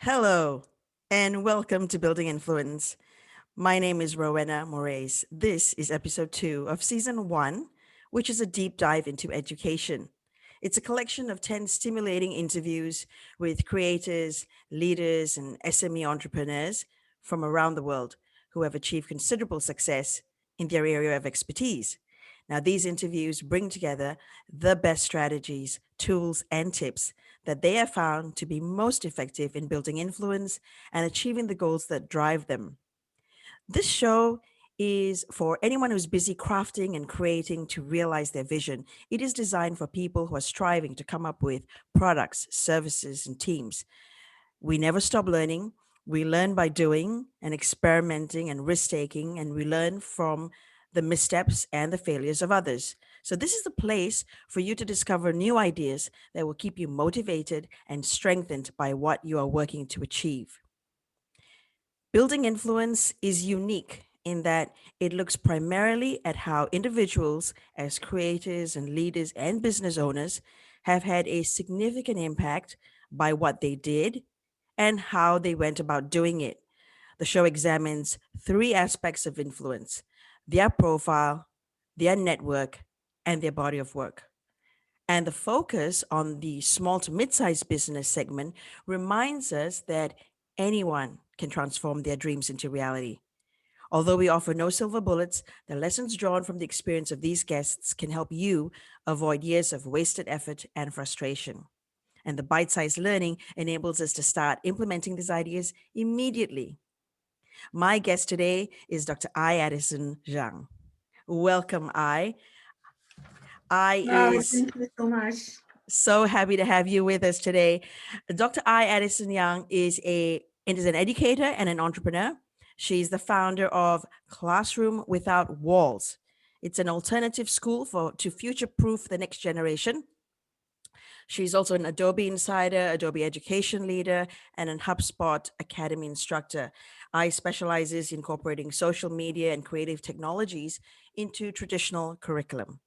Hello, and welcome to Building Influence. My name is Rowena Moraes. This is episode 2 of season 1, which is a deep dive into education. It's a collection of 10 stimulating interviews with creators, leaders, and SME entrepreneurs from around the world who have achieved considerable success in their area of expertise. Now, these interviews bring together the best strategies, tools, and tips that they have found to be most effective in building influence and achieving the goals that drive them. This show is for anyone who's busy crafting and creating to realize their vision. It is designed for people who are striving to come up with products, services, and teams. We never stop learning. We learn by doing and experimenting and risk taking, and we learn from the missteps and the failures of others. So, this is the place for you to discover new ideas that will keep you motivated and strengthened by what you are working to achieve. Building influence is unique in that it looks primarily at how individuals, as creators and leaders and business owners, have had a significant impact by what they did and how they went about doing it. The show examines three aspects of influence: their profile, their network, and their body of work. And the focus on the small to mid sized business segment reminds us that anyone can transform their dreams into reality. Although we offer no silver bullets, the lessons drawn from the experience of these guests can help you avoid years of wasted effort and frustration. And the bite sized learning enables us to start implementing these ideas immediately. My guest today is Dr. I. Addison-Zhang. Welcome, I. I Wow, is thank you so much. so happy to have you with us today. Dr. I. Addison Young is an educator and an entrepreneur. She's the founder of Classroom Without Walls. It's an alternative school for to future-proof the next generation. She's also an Adobe Insider, Adobe Education Leader, and an HubSpot Academy instructor. I specializes in incorporating social media and creative technologies into traditional curriculum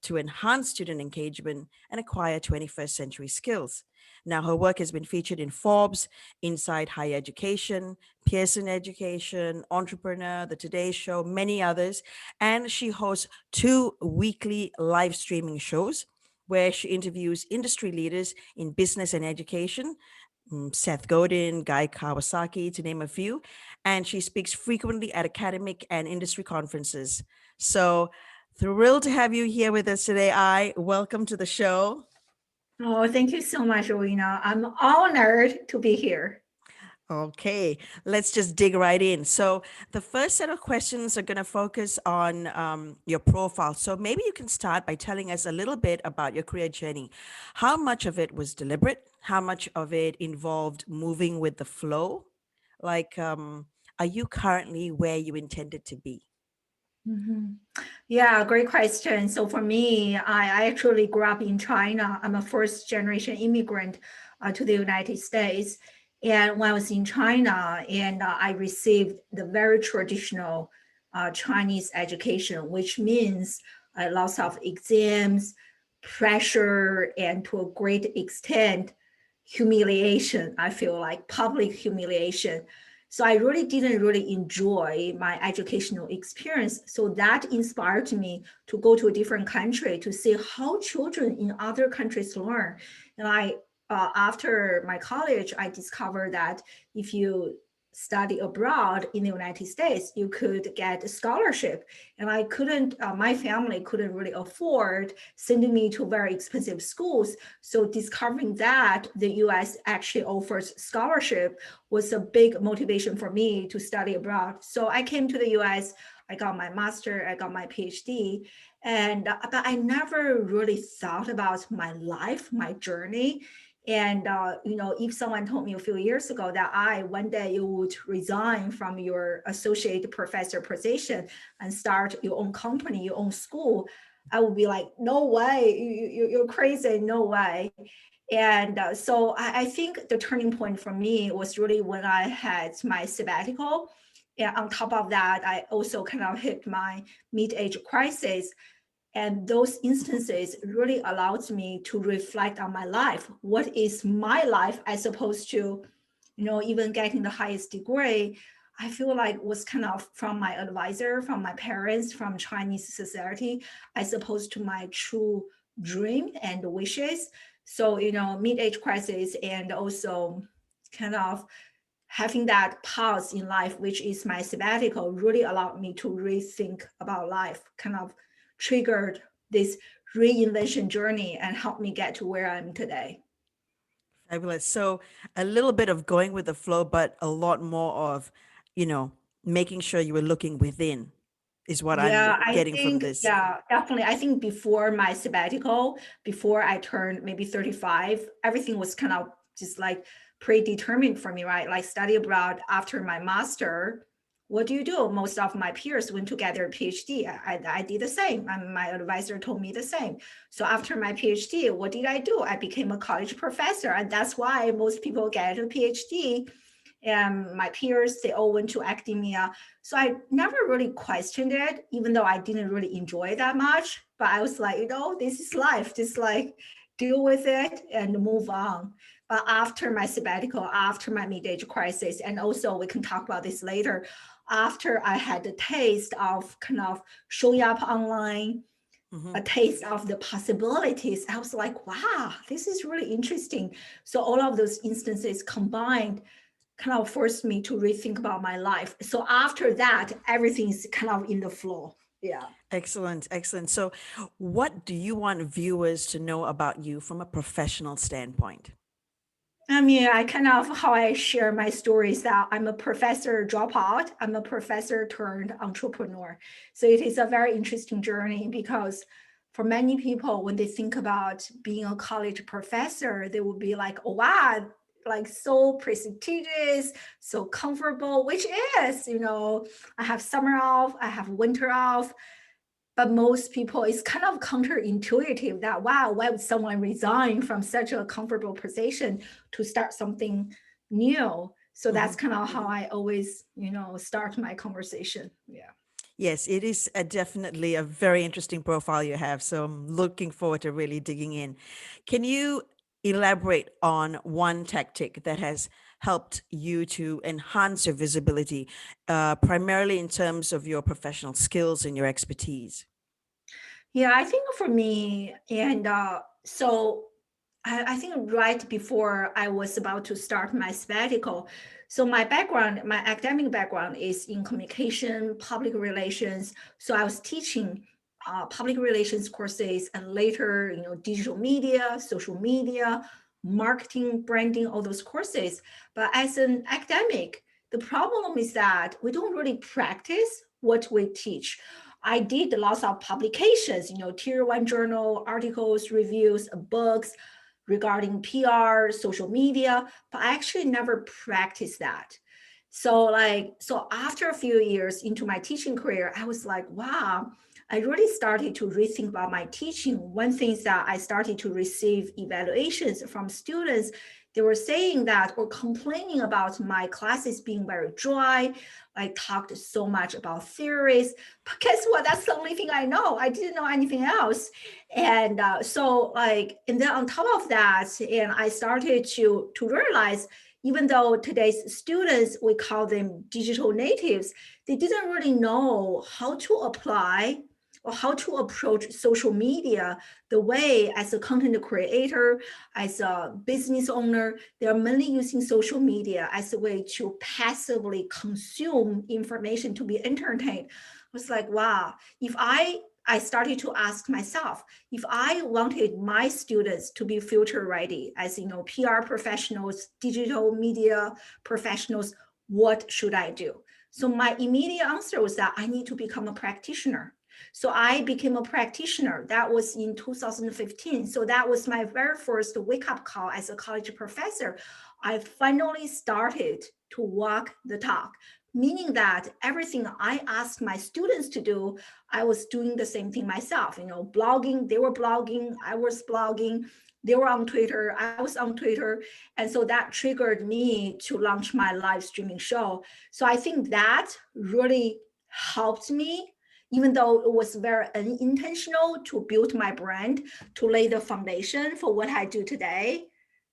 to enhance student engagement and acquire 21st century skills. Now, her work has been featured in Forbes, Inside Higher Education, Pearson Education, Entrepreneur, The Today Show, many others. And she hosts two weekly live streaming shows where she interviews industry leaders in business and education. Seth Godin, Guy Kawasaki, to name a few. And she speaks frequently at academic and industry conferences. So, thrilled to have you here with us today. I welcome to the show. Oh, thank you so much, Rowena. I'm honored to be here. Okay, let's just dig right in. So, the first set of questions are going to focus on your profile. So, maybe you can start by telling us a little bit about your career journey. How much of it was deliberate? How much of it involved moving with the flow? Like, are you currently where you intended to be? Mhm. Yeah, great question. So for me, I actually grew up in China. I'm a first generation immigrant to the United States. And when I was in China, and I received the very traditional Chinese education, which means lots of exams, pressure, and to a great extent, humiliation. I feel like public humiliation. So I really didn't really enjoy my educational experience. So that inspired me to go to a different country to see how children in other countries learn. And after my college, I discovered that if you study abroad in the United States, you could get a scholarship. And I couldn't, my family couldn't really afford sending me to very expensive schools. So discovering that the US actually offers scholarship was a big motivation for me to study abroad. So I came to the US, I got my master, I got my PhD, and but I never really thought about my life, my journey. And if someone told me a few years ago that I one day you would resign from your associate professor position and start your own company, your own school, I would be like, no way, you're crazy, no way. And so I think the turning point for me was really when I had my sabbatical. And on top of that, I also kind of hit my mid-age crisis. And those instances really allowed me to reflect on my life. What is my life as opposed to even getting the highest degree, I feel like was kind of from my advisor, from my parents, from Chinese society, as opposed to my true dream and wishes. So, mid-age crisis and also kind of having that pause in life, which is my sabbatical, really allowed me to rethink about life, kind of triggered this reinvention journey and helped me get to where I'm today. Fabulous. So a little bit of going with the flow, but a lot more of, you know, making sure you were looking within is what I'm Yeah, I getting from think, this. yeah, definitely. I think before my sabbatical, before I turned maybe 35, everything was kind of just like predetermined for me, right? Like study abroad after my master. What do you do? Most of my peers went to get their PhD. I did the same. And my advisor told me the same. So after my PhD, what did I do? I became a college professor. And that's why most people get a PhD. And my peers, they all went to academia. So I never really questioned it, even though I didn't really enjoy it that much. But I was like, this is life. Just like deal with it and move on. But after my sabbatical, after my mid-age crisis, and also we can talk about this later, after I had the taste of kind of showing up online, Hmm. a taste of the possibilities, I was like, wow, this is really interesting. So all of those instances combined kind of forced me to rethink about my life. So after that, everything's kind of in the flow. Yeah. Excellent, excellent. So, what do you want viewers to know about you from a professional standpoint? I mean, I kind of how I share my stories that I'm a professor dropout. I'm a professor turned entrepreneur. So it is a very interesting journey because for many people, when they think about being a college professor, they will be like, oh, wow, like so prestigious, so comfortable, which is, I have summer off, I have winter off, but most people it's kind of counterintuitive that wow, why would someone resign from such a comfortable position to start something new? So Hmm. that's kind of how I always start my conversation. Yeah. Yes, it is definitely a very interesting profile you have. So, I'm looking forward to really digging in. Can you elaborate on one tactic that has helped you to enhance your visibility, primarily in terms of your professional skills and your expertise? Yeah, I think for me, and so I think right before I was about to start my sabbatical, so my background, my academic background is in communication, public relations. So I was teaching public relations courses and later, digital media, social media, marketing, branding, all those courses. But as an academic, the problem is that we don't really practice what we teach. I did lots of publications, tier one journal articles, reviews, books regarding PR, social media, but I actually never practiced that. So after a few years into my teaching career, I was like, wow, I really started to rethink about my teaching. One thing is that I started to receive evaluations from students. They were saying that or complaining about my classes being very dry. I talked so much about theories, but guess what? That's the only thing I know. I didn't know anything else. And and then on top of that, and I started to realize, even though today's students, we call them digital natives, they didn't really know how to apply or how to approach social media the way as a content creator, as a business owner, they're mainly using social media as a way to passively consume information to be entertained. I was like, wow, if I started to ask myself, if I wanted my students to be future ready, as PR professionals, digital media professionals, what should I do? So my immediate answer was that I need to become a practitioner. So I became a practitioner. That was in 2015. So that was my very first wake up call as a college professor. I finally started to walk the talk, meaning that everything I asked my students to do, I was doing the same thing myself. Blogging, they were blogging, I was blogging, they were on Twitter, I was on Twitter. And so that triggered me to launch my live streaming show. So I think that really helped me, even though it was very unintentional, to build my brand, to lay the foundation for what I do today.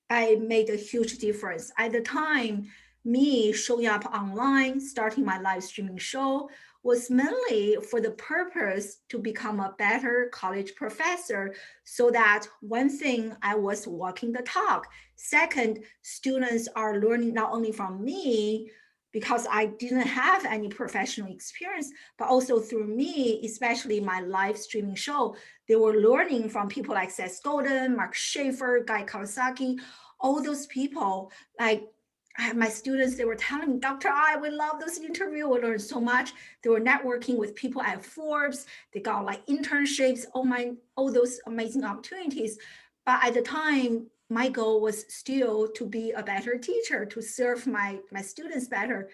I made a huge difference. At the time, me showing up online, starting my live streaming show was mainly for the purpose to become a better college professor. So that one thing, I was walking the talk. Second, students are learning not only from me, because I didn't have any professional experience, but also through me, especially my live streaming show, they were learning from people like Seth Godin, Mark Schaefer, Guy Kawasaki, all those people. Like my students, they were telling me, Dr. I, we love those interviews. We learned so much. They were networking with people at Forbes. They got like internships, all those amazing opportunities. But at the time, my goal was still to be a better teacher, to serve my students better.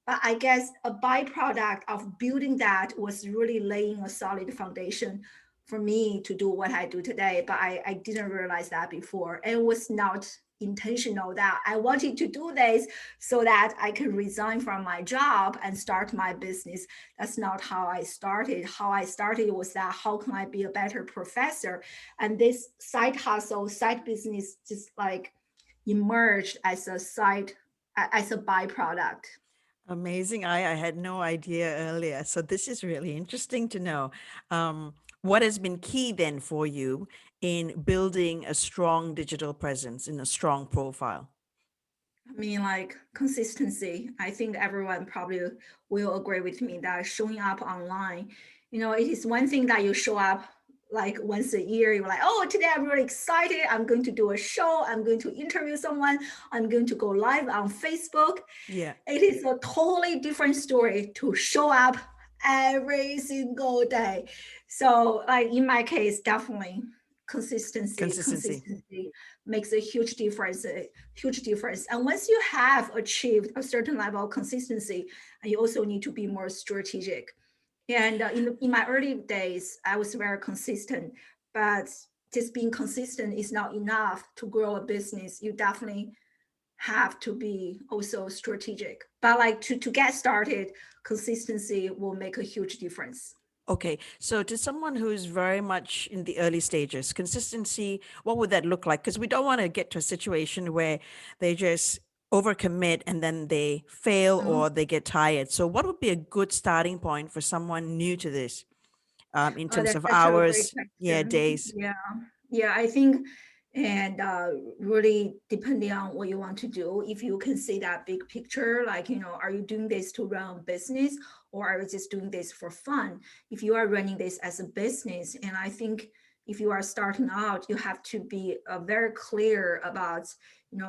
But I guess a byproduct of building that was really laying a solid foundation for me to do what I do today. But I didn't realize that before. It was not intentional that I wanted to do this so that I can resign from my job and start my business. That's not how I started. How I started was that how can I be a better professor? And this side hustle, side business just like emerged as a as a byproduct. Amazing. I had no idea earlier. So this is really interesting to know. What has been key then for you in building a strong digital presence in a strong profile? I mean, like consistency. I think everyone probably will agree with me that showing up online, it is one thing that you show up like once a year. You're like, oh, today I'm really excited. I'm going to do a show. I'm going to interview someone. I'm going to go live on Facebook. Yeah. It is a totally different story to show up every single day. So, like in my case, definitely consistency. Consistency. Consistency makes a huge difference. A huge difference. And once you have achieved a certain level of consistency, and you also need to be more strategic. And in my early days, I was very consistent, but just being consistent is not enough to grow a business. You definitely have to be also strategic. But like to get started, consistency will make a huge difference. Okay. So to someone who's very much in the early stages, consistency, what would that look like? Because we don't want to get to a situation where they just overcommit and then they fail Mhm. or they get tired. So what would be a good starting point for someone new to this, in terms That's of actually a great hours, yeah, question. days? Yeah, yeah, I think, and really depending on what you want to do, if you can see that big picture, like, are you doing this to run a business or are you just doing this for fun? If you are running this as a business, and I think if you are starting out, you have to be very clear about,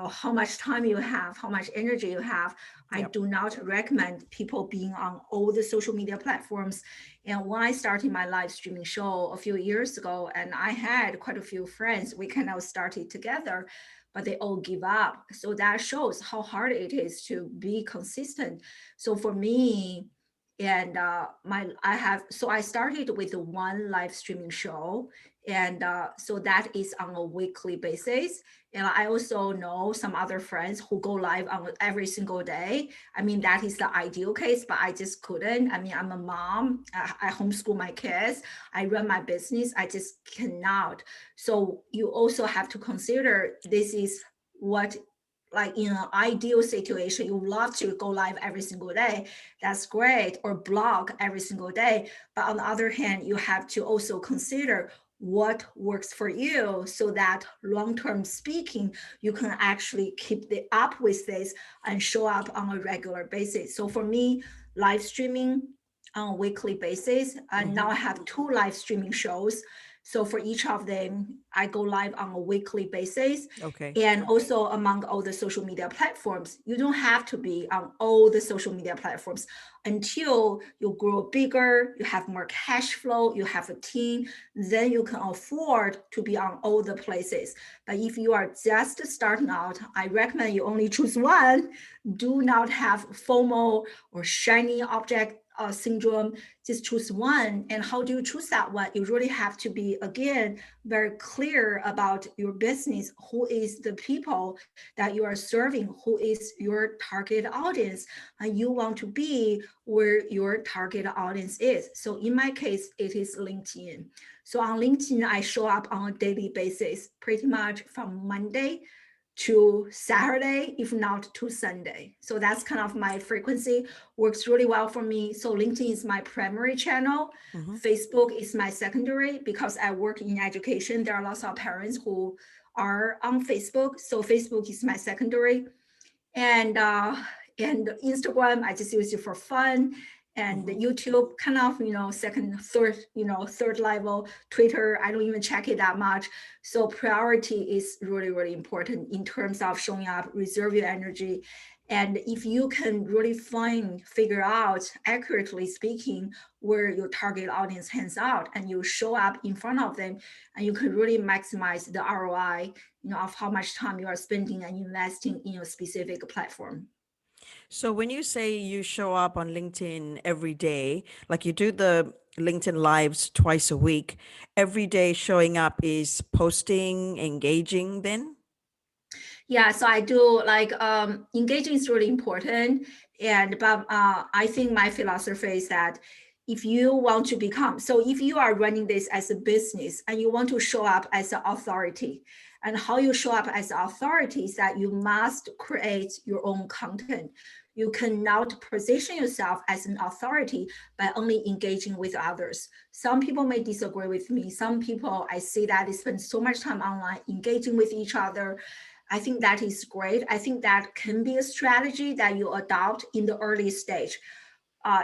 how much time you have, how much energy you have. I Yep. do not recommend people being on all the social media platforms. And when I started my live streaming show a few years ago, and I had quite a few friends, we kind of started together, but they all give up. So that shows how hard it is to be consistent. So for me, and I started with one live streaming show, and so that is on a weekly basis. And I also know some other friends who go live on every single day. I mean, that is the ideal case, but I just couldn't. I mean, I'm a mom. I homeschool my kids. I run my business. I just cannot. So you also have to consider this is what, like in an ideal situation, you love to go live every single day. That's great, or blog every single day. But on the other hand, you have to also consider what works for you so that long-term speaking, you can actually keep up with this and show up on a regular basis. So for me, live streaming on a weekly basis, and Hmm. now I have two live streaming shows. So for each of them, I go live on a weekly basis. Okay. And also among all the social media platforms, you don't have to be on all the social media platforms until you grow bigger, you have more cash flow, you have a team, then you can afford to be on all the places. But if you are just starting out, I recommend you only choose one. Do not have FOMO or shiny object syndrome. Just choose one. And how do you choose that one? You really have to be, again, very clear about your business. Who is the people that you are serving? Who is your target audience? And you want to be where your target audience is. So in my case, it is LinkedIn. So on LinkedIn, I show up on a daily basis, pretty much from Monday to Saturday, if not to Sunday. So that's kind of my frequency, works really well for me. So LinkedIn is my primary channel. Hmm. Facebook is my secondary because I work in education. There are lots of parents who are on Facebook. So Facebook is my secondary. And Instagram, I just use it for fun. And Hmm. YouTube, kind of, second, third, third level. Twitter, I don't even check it that much. So priority is really, really important in terms of showing up, reserve your energy. And if you can really figure out, accurately speaking, where your target audience hangs out, and you show up in front of them, and you can really maximize the ROI, of how much time you are spending and investing in a specific platform. So when you say you show up on LinkedIn every day, like you do the LinkedIn lives twice a week, every day showing up is posting, engaging then? Yeah, so I do like engaging is really important. But I think my philosophy is that if you want to become, so if you are running this as a business and you want to show up as an authority, and how you show up as an authority is that you must create your own content. You cannot position yourself as an authority by only engaging with others. Some people may disagree with me. Some people, I see that they spend so much time online engaging with each other. I think that is great. I think that can be a strategy that you adopt in the early stage,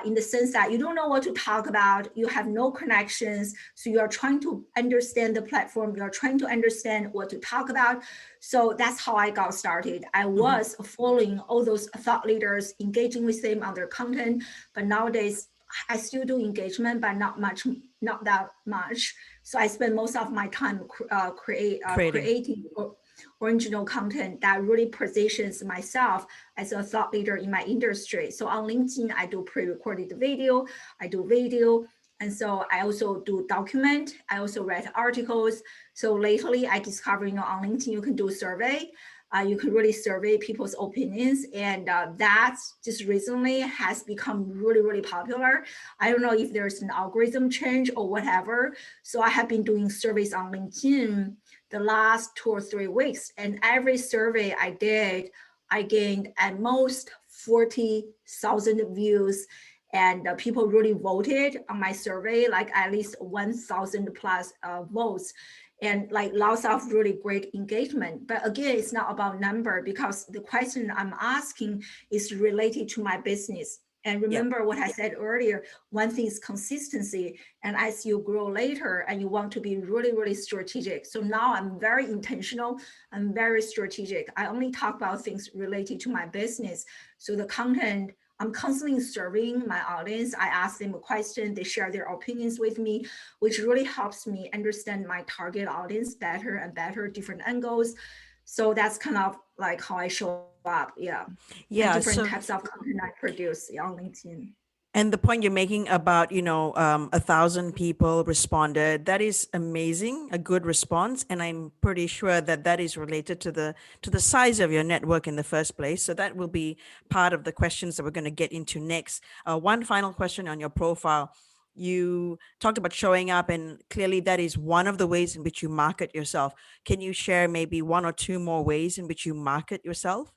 in the sense that you don't know what to talk about, you have no connections, so you are trying to understand the platform, you are trying to understand what to talk about. So that's how I got started. I Hmm. was following all those thought leaders, engaging with them on their content, but nowadays I still do engagement, but not that much. So I spend most of my time Creating. creating original content that really positions myself as a thought leader in my industry. So on LinkedIn, I do pre-recorded video, I do video, and so I also do document. I also write articles. So lately, I discovered, on LinkedIn you can do a survey. You can really survey people's opinions, and that just recently has become really, really popular. I don't know if there's an algorithm change or whatever. So I have been doing surveys on LinkedIn the last 2 or 3 weeks, and every survey I did, I gained at most 40,000 views, and people really voted on my survey, like at least 1,000 plus votes, and like lots of really great engagement. But again, it's not about number, because the question I'm asking is related to my business. And Yeah. remember what I said earlier, one thing is consistency. And as you grow later and you want to be really, really strategic. So now I'm very intentional. I'm very strategic. I only talk about things related to my business. So the content, I'm constantly serving my audience. I ask them a question, they share their opinions with me, which really helps me understand my target audience better and better, different angles. So that's kind of like how I show up. Yeah. And different Yeah. types So, of content I produce on LinkedIn. and the point you're making about, 1,000 people responded, that is amazing, a good response. And I'm pretty sure that that is related to the size of your network in the first place. So that will be part of the questions that we're going to get into next. One final question on your profile. You talked about showing up, and clearly that is one of the ways in which you market yourself. Can you share maybe one or two more ways in which you market yourself?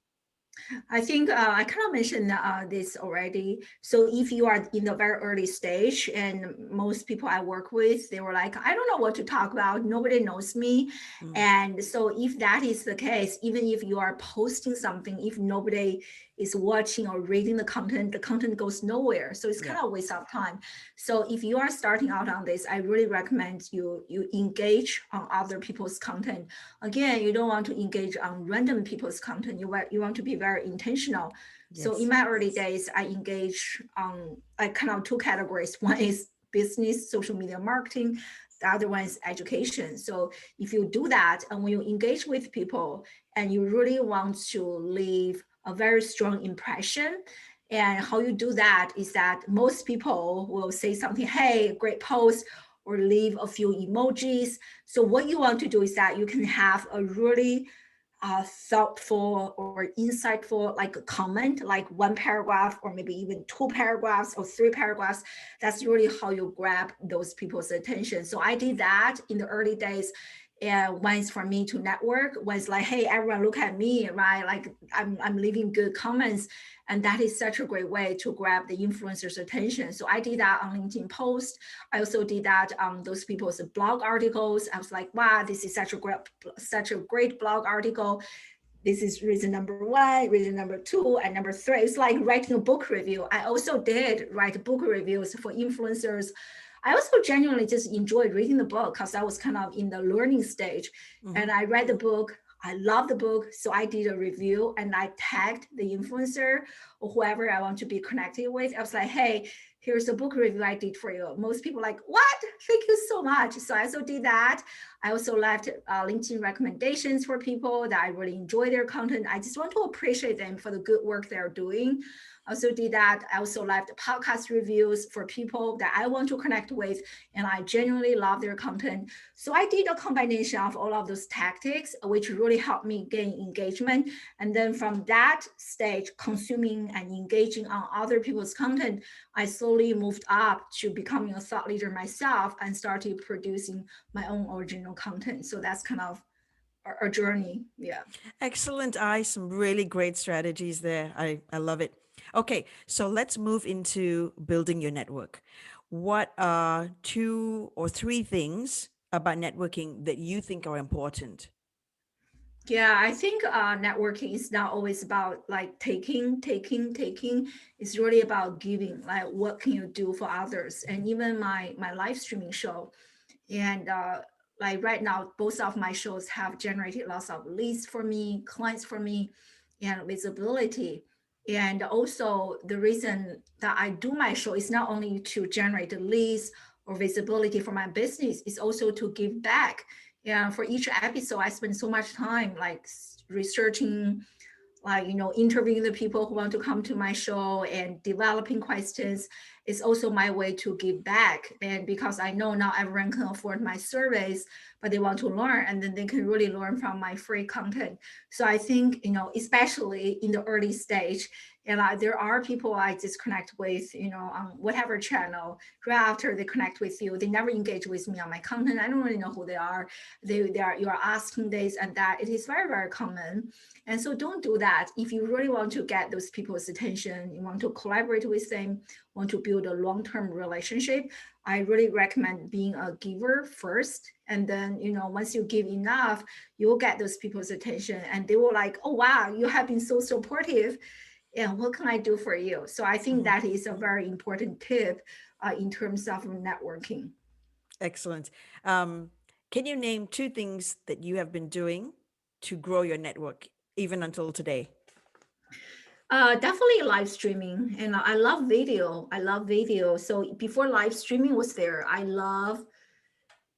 I think I kind of mentioned this already. So if you are in the very early stage, and most people I work with, they were like, I don't know what to talk about. Nobody knows me. Mm, And so if that is the case, even if you are posting something, if nobody is watching or reading the content goes nowhere. So it's yeah. kind of a waste of time. So if you are starting out on this, I really recommend you engage on other people's content. Again, you don't want to engage on random people's content. You want to be very intentional. So in Yes. my early days, I engage on like kind of two categories. One is business, social media marketing. The other one is education. So if you do that, and when you engage with people and you really want to leave a very strong impression, and how you do that is that most people will say something, hey, great post, or leave a few emojis. So what you want to do is that you can have a really thoughtful or insightful like a comment, like one paragraph or maybe even two paragraphs or three paragraphs. That's really how you grab those people's attention. So I did that in the early days. And one is for me to network, one is like, hey, everyone look at me, right? Like I'm leaving good comments. And that is such a great way to grab the influencers' attention. So I did that on LinkedIn post. I also did that on those people's blog articles. I was like, wow, this is such a great blog article. This is reason number one, reason number two, and number three. It's like writing a book review. I also did write book reviews for influencers. I also genuinely just enjoyed reading the book because I was kind of in the learning stage. Hmm. And I read the book. I love the book. So I did a review and I tagged the influencer or whoever I want to be connected with. I was like, hey, here's a book review I did for you. Most people like, what? Thank you so much. So I also did that. I also left LinkedIn recommendations for people that I really enjoy their content. I just want to appreciate them for the good work they're doing. I also did that. I also left podcast reviews for people that I want to connect with, and I genuinely love their content. So I did a combination of all of those tactics, which really helped me gain engagement. And then from that stage, consuming and engaging on other people's content, I slowly moved up to becoming a thought leader myself and started producing my own original content. So that's kind of a journey. Yeah. Excellent, I some really great strategies there. I love it. Okay, so let's move into building your network. What are two or three things about networking that you think are important? Yeah, I think networking is not always about like taking. It's really about giving. Like, what can you do for others? And even my live streaming show, and like right now, both of my shows have generated lots of leads for me, clients for me, and visibility. And also, the reason that I do my show is not only to generate the leads or visibility for my business, it's also to give back. Yeah, for each episode, I spend so much time like researching, like interviewing the people who want to come to my show and developing questions. Is also my way to give back. And because I know not everyone can afford my service, but they want to learn, and then they can really learn from my free content. So I think, especially in the early stage, and there are people I just connect with, on whatever channel. Right after they connect with you, they never engage with me on my content. I don't really know who they are. You are asking this and that. It is very, very common. And so don't do that. If you really want to get those people's attention, you want to collaborate with them, want to build a long-term relationship, I really recommend being a giver first. And then, once you give enough, you'll get those people's attention and they will like, oh, wow, you have been so supportive. And what can I do for you? So I think Mhm. that is a very important tip in terms of networking. Excellent. Um, can you name two things that you have been doing to grow your network even until today? Definitely live streaming, and I love video. I love video. So before live streaming was there, I love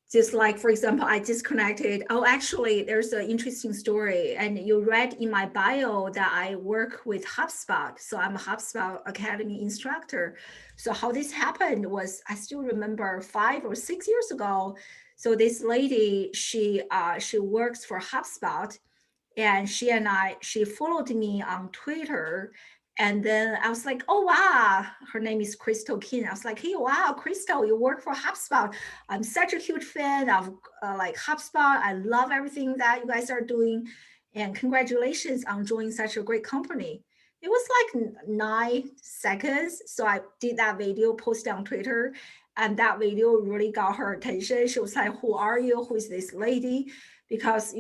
just like, for example, I disconnected. Oh, actually, there's an interesting story, and you read in my bio that I work with HubSpot. So I'm a HubSpot Academy instructor. So how this happened was, I still remember 5 or 6 years ago. So this lady, she works for HubSpot, and she followed me on Twitter. And then I was like, oh wow, her name is Crystal King. I was like, hey, wow, Crystal, you work for HubSpot. I'm such a huge fan of like HubSpot. I love everything that you guys are doing, and congratulations on joining such a great company. It was like 9 seconds, so I did that video, posted on Twitter, and that video really got her attention. She was like, who are you? Who is this lady? Because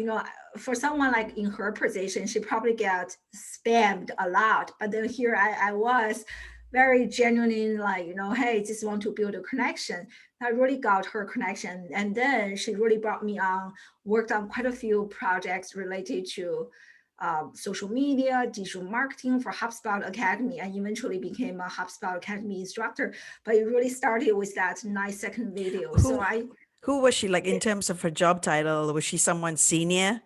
for someone like in her position, she probably get spammed a lot. But then here I was very genuine, like, hey, just want to build a connection. That really got her connection. And then she really brought me on, worked on quite a few projects related to social media, digital marketing for HubSpot Academy, and eventually became a HubSpot Academy instructor. But it really started with that 9 second video. So Who who was she like in terms of her job title? Was she someone senior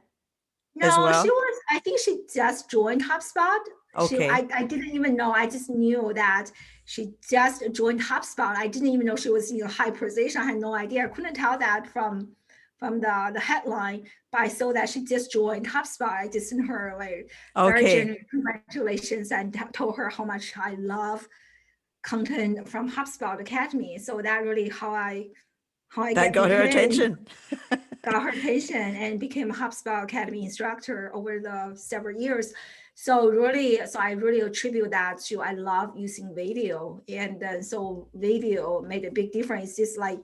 as No, she well? was, I think she just joined HubSpot. Okay. I didn't even know. I just knew that she just joined HubSpot. I didn't even know she was in a high position. I had no idea. I couldn't tell that from the headline, but I saw that she just joined HubSpot. I just sent her like very Okay. genuine congratulations and told her how much I love content from HubSpot Academy. So that really how I how I That get got her became attention. got her attention and became a HubSpot Academy instructor over the several years. So really, so I really attribute that to I love using video, and so video made a big difference. It's just like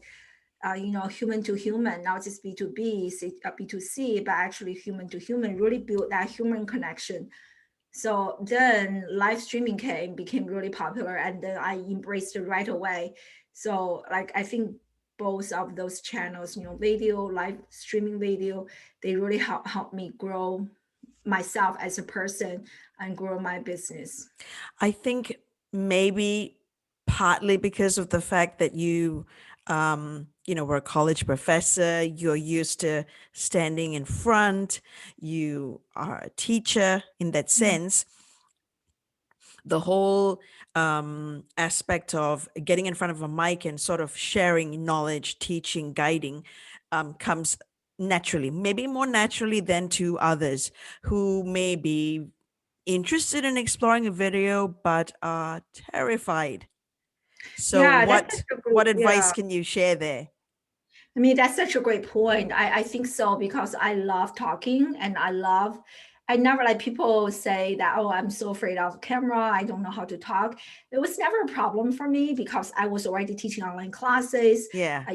human to human, not just B2B, B2C, but actually human to human, really build that human connection. So then live streaming became really popular, and then I embraced it right away. So like I think both of those channels, video, live streaming video, they really help me grow myself as a person and grow my business. I think maybe partly because of the fact that were a college professor, you're used to standing in front, you are a teacher in that Mm. sense. The whole aspect of getting in front of a mic and sort of sharing knowledge, teaching, guiding comes naturally, maybe more naturally than to others who may be interested in exploring a video but are terrified. So Yeah, that's what such a good, what advice yeah. can you share there? I mean, that's such a great point. I think so because I love talking and I never like people say that, oh, I'm so afraid of camera. I don't know how to talk. It was never a problem for me because I was already teaching online classes. Yeah,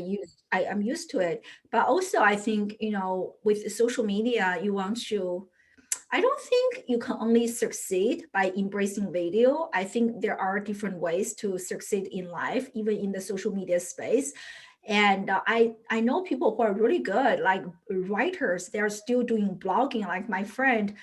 I'm used to it. But also I think, with social media, I don't think you can only succeed by embracing video. I think there are different ways to succeed in life, even in the social media space. And I know people who are really good, like writers. They are still doing blogging, like my friend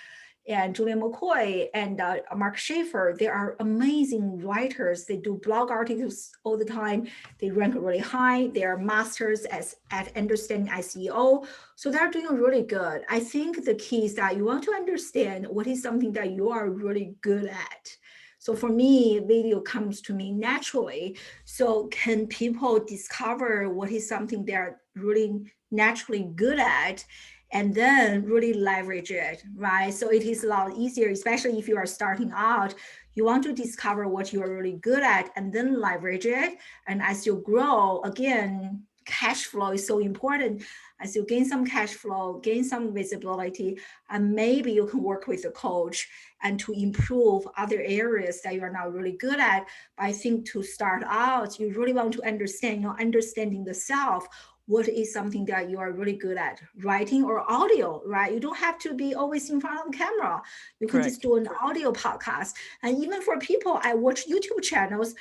and Julian McCoy and Mark Schaefer. They are amazing writers. They do blog articles all the time. They rank really high. They are masters at understanding SEO. So they're doing really good. I think the key is that you want to understand what is something that you are really good at. So for me, video comes to me naturally. So can people discover what is something they're really naturally good at and then really leverage it, right? So it is a lot easier, especially if you are starting out. You want to discover what you are really good at and then leverage it. And as you grow, again, cash flow is so important. As you gain some cash flow, gain some visibility, and maybe you can work with a coach and to improve other areas that you are not really good at. But I think to start out, you really want to understand, understanding the self, what is something that you are really good at, writing or audio, right? You don't have to be always in front of the camera. You can just correct. do an audio podcast. And even for people, I watch YouTube channels,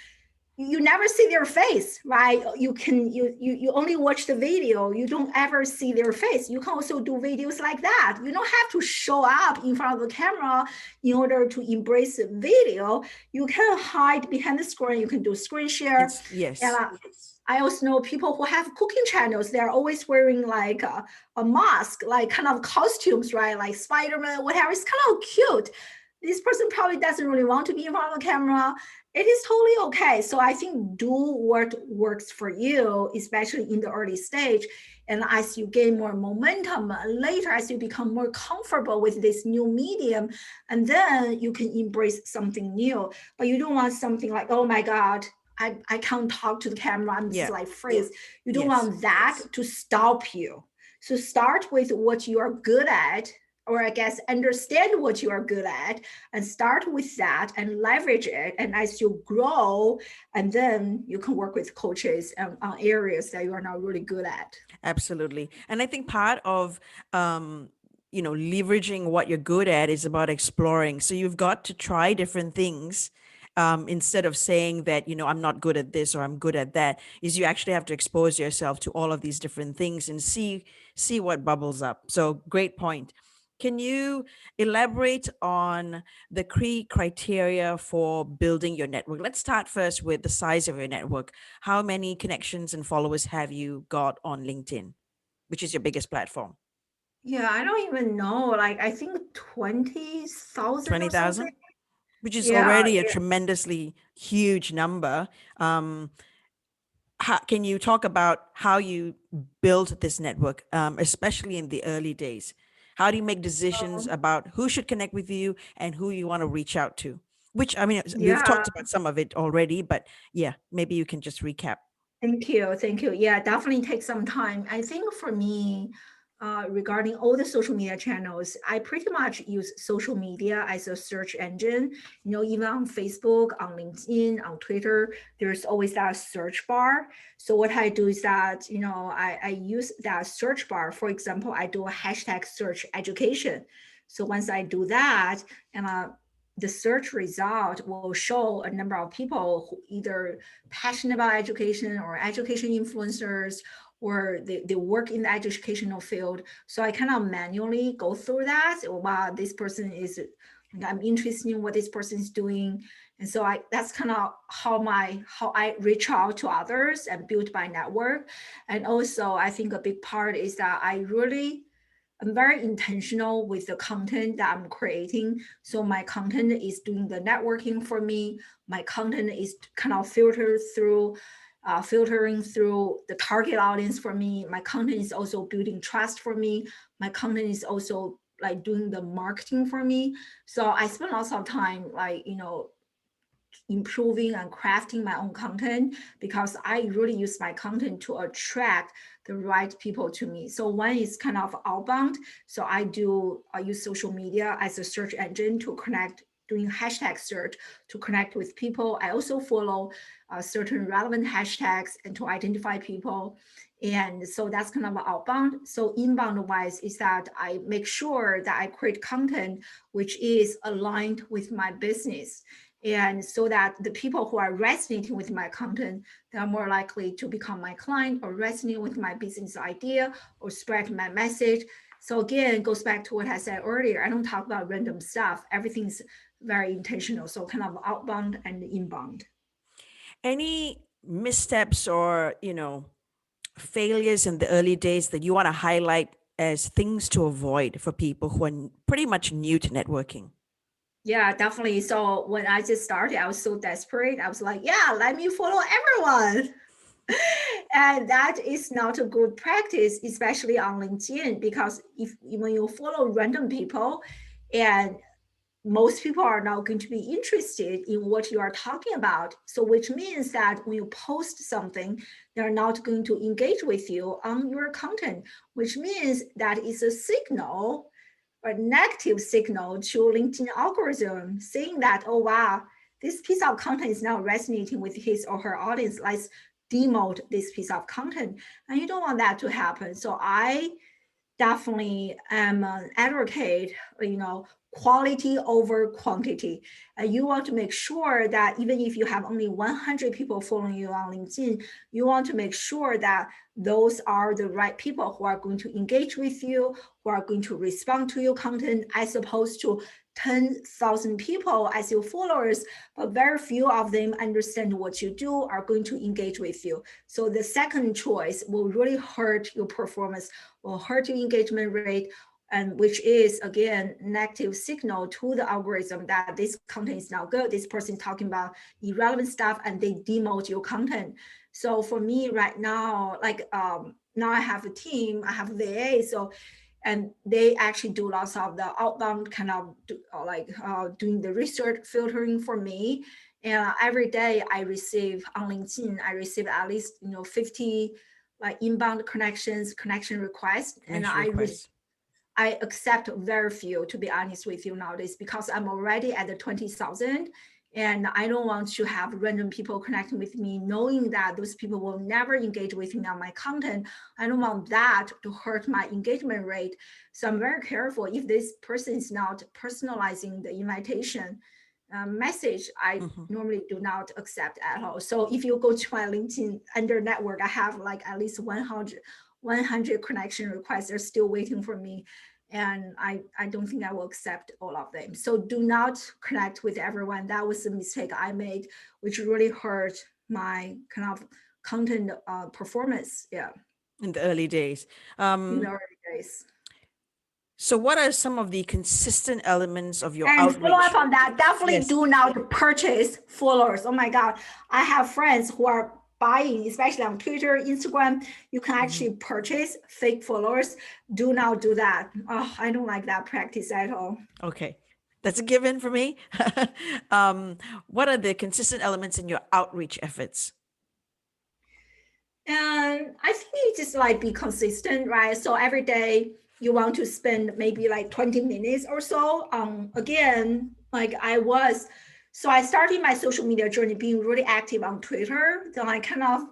you never see their face, right? You only watch the video, you don't ever see their face. You can also do videos like that. You don't have to show up in front of the camera in order to embrace video. You can hide behind the screen, you can do screen share. It's And yes. I also know people who have cooking channels. They're always wearing like a mask, like kind of costumes, right? Like Spider-Man, whatever. It's kind of cute. This person probably doesn't really want to be in front of the camera. It is totally okay. So I think do what works for you, especially in the early stage. And as you gain more momentum later, as you become more comfortable with this new medium, and then you can embrace something new. But you don't want something like, oh my God, I can't talk to the camera. I'm just Yeah. like freeze. You don't Yes. want that to stop you. So start with what you are good at, or I guess understand what you are good at, and start with that and leverage it. And as you grow, and then you can work with coaches on areas that you are not really good at. Absolutely. And I think part of leveraging what you're good at is about exploring. So you've got to try different things. Instead of saying that, I'm not good at this or I'm good at that, is you actually have to expose yourself to all of these different things and see what bubbles up. So great point. Can you elaborate on the key criteria for building your network? Let's start first with the size of your network. How many connections and followers have you got on LinkedIn, which is your biggest platform? Yeah, I don't even know. Like I think 20,000 or something. 20,000, which is Yeah, already a tremendously huge number. Um, can you talk about how you built this network, especially in the early days? How do you make decisions about who should connect with you and who you want to reach out to? Which, I mean, we've yeah. talked about some of it already, but yeah, maybe you can just recap. Thank you. Thank you. Yeah, definitely take some time. I think for me, regarding all the social media channels, I pretty much use social media as a search engine. Even on Facebook, on LinkedIn, on Twitter, there's always that search bar. So what I do is that, I use that search bar. For example, I do a hashtag search education. So once I do that, and the search result will show a number of people who either passionate about education or education influencers or they work in the educational field. So I kind of manually go through that. Wow, this person is, I'm interested in what this person is doing. And so that's kind of how I reach out to others and build my network. And also I think a big part is that I'm very intentional with the content that I'm creating. So my content is doing the networking for me. My content is kind of filtering through the target audience for me. My content is also building trust for me. My content is also like doing the marketing for me. So I spend lots of time improving and crafting my own content because I really use my content to attract the right people to me. So one is kind of outbound. So I use social media as a search engine to connect, doing hashtag search to connect with people. I also follow certain relevant hashtags and to identify people. And so that's kind of outbound. So inbound wise is that I make sure that I create content which is aligned with my business, and so that the people who are resonating with my content, they are more likely to become my client or resonate with my business idea or spread my message. So again, it goes back to what I said earlier. I don't talk about random stuff. Everything's very intentional. So kind of outbound and inbound. Any missteps or, failures in the early days that you want to highlight as things to avoid for people who are pretty much new to networking? Yeah, definitely. So when I just started, I was so desperate. I was like, yeah, let me follow everyone. And that is not a good practice, especially on LinkedIn, because if when you follow random people and most people are not going to be interested in what you are talking about. So which means that when you post something, they're not going to engage with you on your content, which means that is a signal, a negative signal to LinkedIn algorithm saying that, oh wow, this piece of content is now resonating with his or her audience. Let's demote this piece of content. And you don't want that to happen. So I definitely am an advocate, quality over quantity. You want to make sure that even if you have only 100 people following you on LinkedIn, you want to make sure that those are the right people who are going to engage with you, who are going to respond to your content, as opposed to 10,000 people as your followers, but very few of them understand what you do, are going to engage with you. So the second choice will really hurt your performance, will hurt your engagement rate, and which is again negative signal to the algorithm that this content is not good, this person is talking about irrelevant stuff, and they demote your content. So for me right now, now I have a team, I have a VA, so and they actually do lots of the outbound kind of doing the research filtering for me. And every day I receive on LinkedIn, I receive at least 50 like inbound connection requests, and Connection requests. I accept very few, to be honest with you nowadays, because I'm already at the 20,000, and I don't want to have random people connecting with me, knowing that those people will never engage with me on my content. I don't want that to hurt my engagement rate. So I'm very careful. If this person is not personalizing the invitation message, I Hmm. normally do not accept at all. So if you go to my LinkedIn under network, I have like at least 100 connection requests are still waiting for me. And I don't think I will accept all of them. So do not connect with everyone. That was a mistake I made, which really hurt my kind of content performance. Yeah, In the early days. in the Um, early days. so, what are some of the consistent elements of your And follow up outreach? on that, definitely Yes. do not purchase followers. Oh my God. I have friends who are buying, especially on Twitter, Instagram. You can Mhm. actually purchase fake followers. Do not do that. Oh, I don't like that practice at all. Okay. That's a given for me. um, what are the consistent elements in your outreach efforts? And I think it's just like be consistent, right? So every day you want to spend maybe like 20 minutes or so on, again, like I was. So I started my social media journey being really active on Twitter. Then I kind of,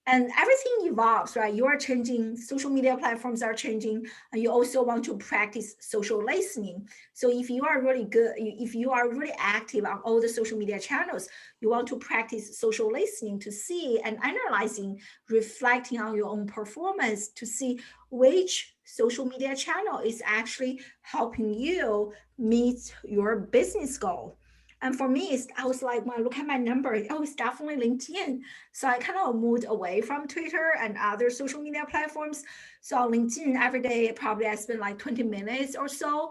and everything evolves, right? You are changing, social media platforms are changing, and you also want to practice social listening. So if you are really good, if you are really active on all the social media channels, you want to practice social listening to see and analyzing, reflecting on your own performance to see which social media channel is actually helping you meet your business goal. And for me, I was like, when I look at my number, oh, it's definitely LinkedIn. So I kind of moved away from Twitter and other social media platforms. So on LinkedIn, every day, probably I spend like 20 minutes or so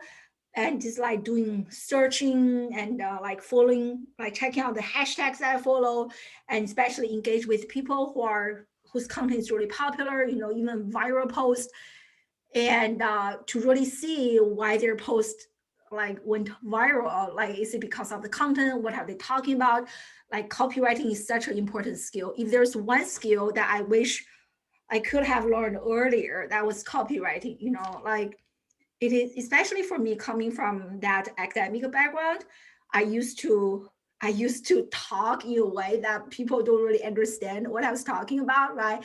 and just like doing searching and like following, like checking out the hashtags that I follow, and especially engage with people whose content is really popular, even viral posts, and to really see why their post like went viral. Like, is it because of the content? What are they talking about? Like, copywriting is such an important skill. If there's one skill that I wish I could have learned earlier, that was copywriting. Like, it is, especially for me coming from that academic background. I used to i used to talk in a way that people don't really understand what I was talking about, right?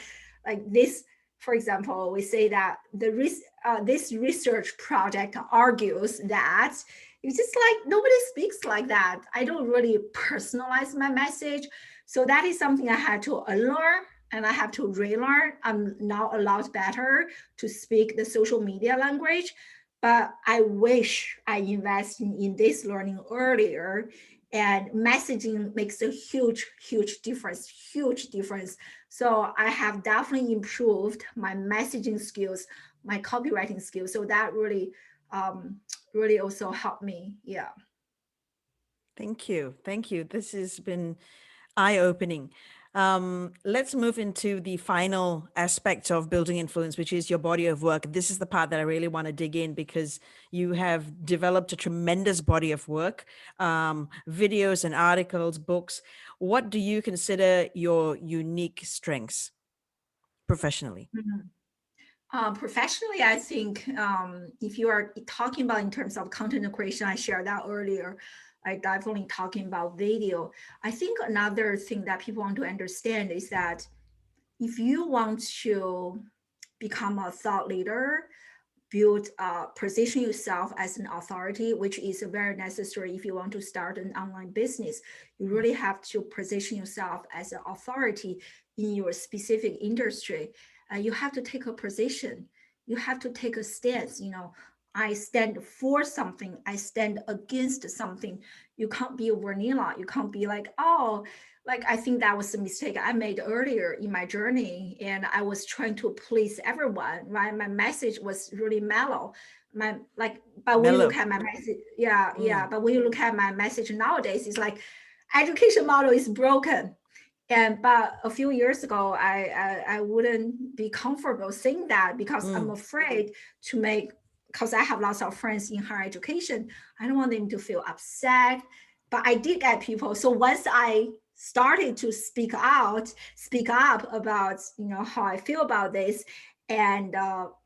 Like this, for example, we say that this research project argues that, it's just like nobody speaks like that. I don't really personalize my message. So that is something I had to unlearn, and I have to relearn. I'm now a lot better to speak the social media language, but I wish I invested in this learning earlier. And messaging makes a huge, huge difference. So I have definitely improved my messaging skills, my copywriting skills. So that really also helped me. Yeah. Thank you. Thank you. This has been eye-opening. Let's move into the final aspect of building influence, which is your body of work. This is the part that I really want to dig in because you have developed a tremendous body of work, videos and articles, books. What do you consider your unique strengths professionally? Mhm. Professionally, I think if you are talking about in terms of content creation, I shared that earlier. I definitely talking about video. I think another thing that people want to understand is that if you want to become a thought leader, position yourself as an authority, which is very necessary if you want to start an online business. You really have to position yourself as an authority in your specific industry. You have to take a position. You have to take a stance. I stand for something. I stand against something. You can't be vanilla. You can't be like, oh, like I think that was a mistake I made earlier in my journey, and I was trying to please everyone, right? My message was really mellow. My like But when you look Mellow. at my message, yeah, Mm, but when you look at my message nowadays, it's like education model is broken. And but a few years ago, I wouldn't be comfortable saying that because I'm mm. afraid to make, because I have lots of friends in higher education. I don't want them to feel upset. But I did get people. So once I started to speak up about how I feel about this, and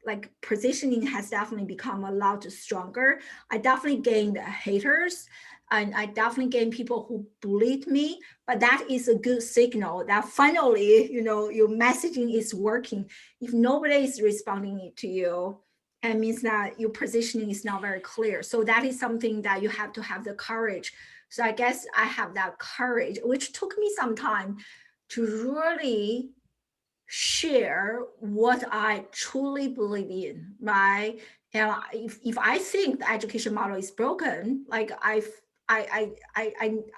like positioning has definitely become a lot stronger. I definitely gained haters, and I definitely gained people who bullied me, but that is a good signal that finally your messaging is working. If nobody is responding to you, it means that your positioning is not very clear. So that is something that you have to have the courage. So I guess I have that courage, which took me some time to really share what I truly believe in, right? And if I think the education model is broken, like I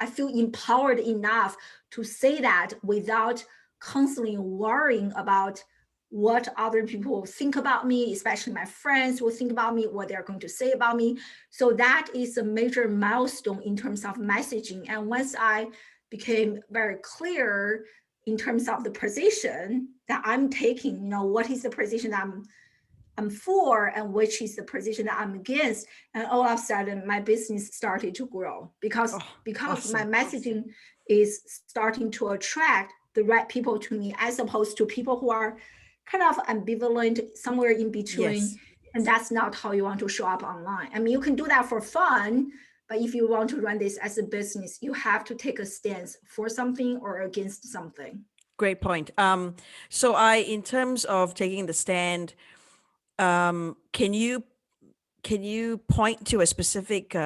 feel empowered enough to say that without constantly worrying about what other people think about me, especially my friends will think about me, what they're going to say about me. So that is a major milestone in terms of messaging. And once I became very clear in terms of the position that I'm taking, what is the position that I'm for and which is the position that I'm against. And all of a sudden my business started to grow because Oh, because my awesome. messaging is starting to attract the right people to me, as opposed to people who are kind of ambivalent, somewhere in between. Yes. And that's not how you want to show up online. I mean, you can do that for fun, but if you want to run this as a business, you have to take a stance for something or against something. Great point. So in terms of taking the stand, can you point to a specific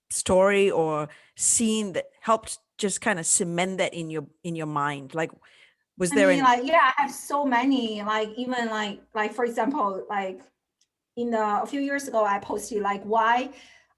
story or scene that helped just kind of cement that in your mind? Like, was I there mean, an like, yeah, I have so many, like, even like for example, like a few years ago, I posted like why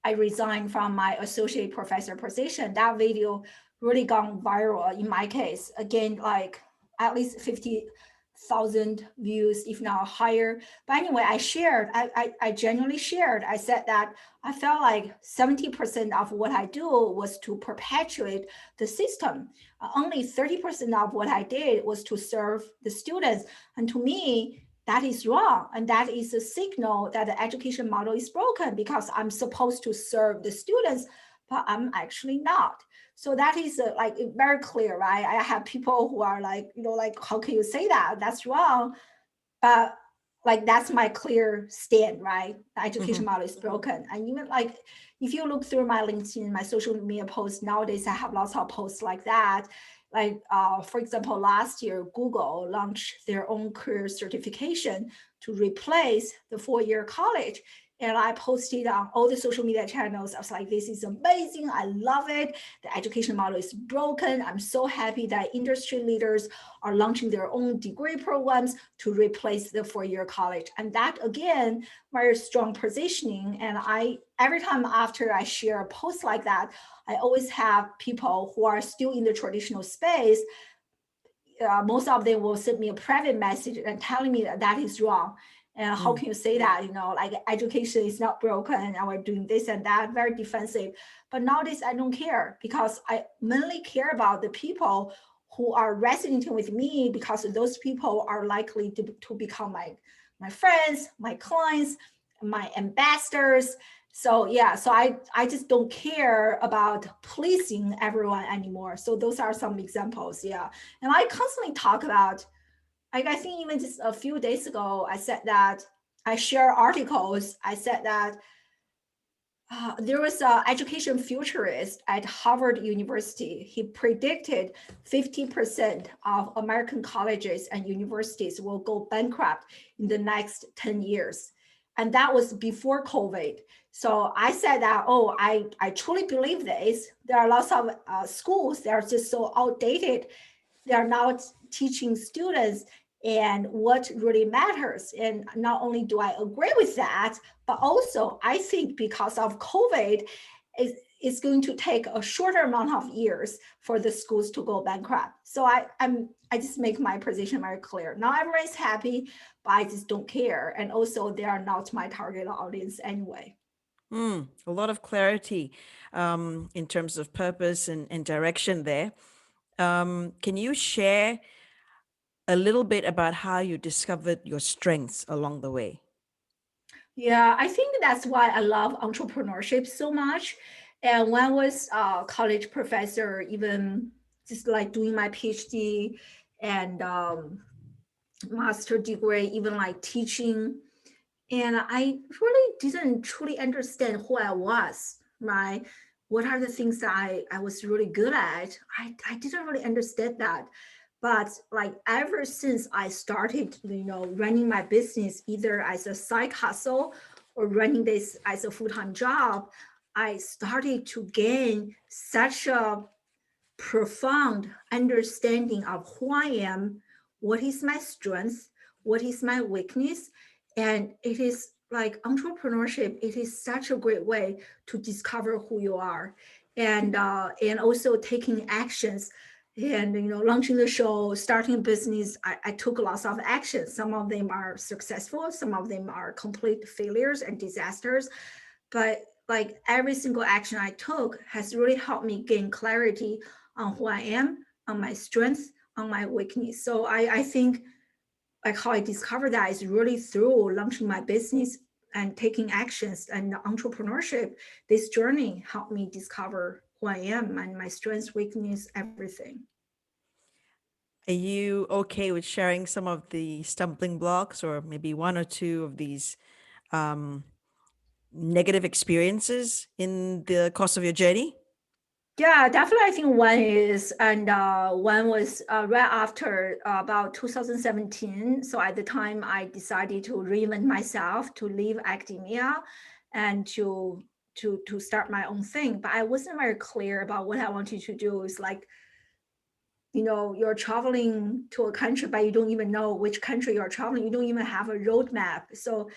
I resigned from my associate professor position. That video really gone viral in my case. Again, like at least 50,000 views, if not higher. But anyway, I genuinely shared. I said that I felt like 70% of what I do was to perpetuate the system. Only 30% of what I did was to serve the students. And to me, that is wrong. And that is a signal that the education model is broken because I'm supposed to serve the students, but I'm actually not. So that is like very clear, right? I have people who are like, like, how can you say that? That's wrong. But like, that's my clear stand, right? The education Mhm. model is broken. And even like, if you look through my LinkedIn, my social media posts nowadays, I have lots of posts like that. Like, for example, last year, Google launched their own career certification to replace the 4-year college. And I posted on all the social media channels. I was like, this is amazing. I love it. The education model is broken. I'm so happy that industry leaders are launching their own degree programs to replace the 4-year college. And that, again, very strong positioning. And every time after I share a post like that, I always have people who are still in the traditional space. Most of them will send me a private message and telling me that that is wrong. And how Mm. can you say that? Like, education is not broken and we're doing this and that, very defensive. But nowadays, I don't care because I mainly care about the people who are resonating with me, because those people are likely to become my friends, my clients, my ambassadors. So yeah, so I just don't care about pleasing everyone anymore. So those are some examples. Yeah. And I constantly talk about, like, I think even just a few days ago, I said that I share articles. I said that there was an education futurist at Harvard University. He predicted 50% of American colleges and universities will go bankrupt in the next 10 years. And that was before COVID. So I said that, oh, I truly believe this. There are lots of schools that are just so outdated. They are not teaching students and what really matters. And not only do I agree with that, but also I think because of COVID, it's going to take a shorter amount of years for the schools to go bankrupt. So I just make my position very clear. Not everyone's happy, but I just don't care. And also, they are not my target audience anyway. A lot of clarity in terms of purpose and direction there. Can you share a little bit about how you discovered your strengths along the way? Yeah, I think that's why I love entrepreneurship so much. And when I was a college professor, even just like doing my PhD and master degree, even like teaching, and I really didn't truly understand who I was, right? What are the things that I was really good at? I didn't really understand that. But like ever since I started, running my business either as a side hustle or running this as a full-time job, I started to gain such a profound understanding of who I am, what is my strength, what is my weakness. And it is like entrepreneurship, it is such a great way to discover who you are, and also taking actions. And launching the show, starting a business, I took lots of actions. Some of them are successful, some of them are complete failures and disasters. But like every single action I took has really helped me gain clarity on who I am, on my strengths, on my weakness. So I think like how I discovered that is really through launching my business and taking actions and entrepreneurship. This journey helped me discover who I am and my strengths, weakness, everything. Are you okay with sharing some of the stumbling blocks or maybe one or two of these um, negative experiences in the course of your journey? Yeah, definitely. I think one is, and one was right after about 2017. So at the time, I decided to reinvent myself, to leave academia, and to start my own thing. But I wasn't very clear about what I wanted to do. It's like, you're traveling to a country, but you don't even know which country you're traveling. You don't even have a roadmap. So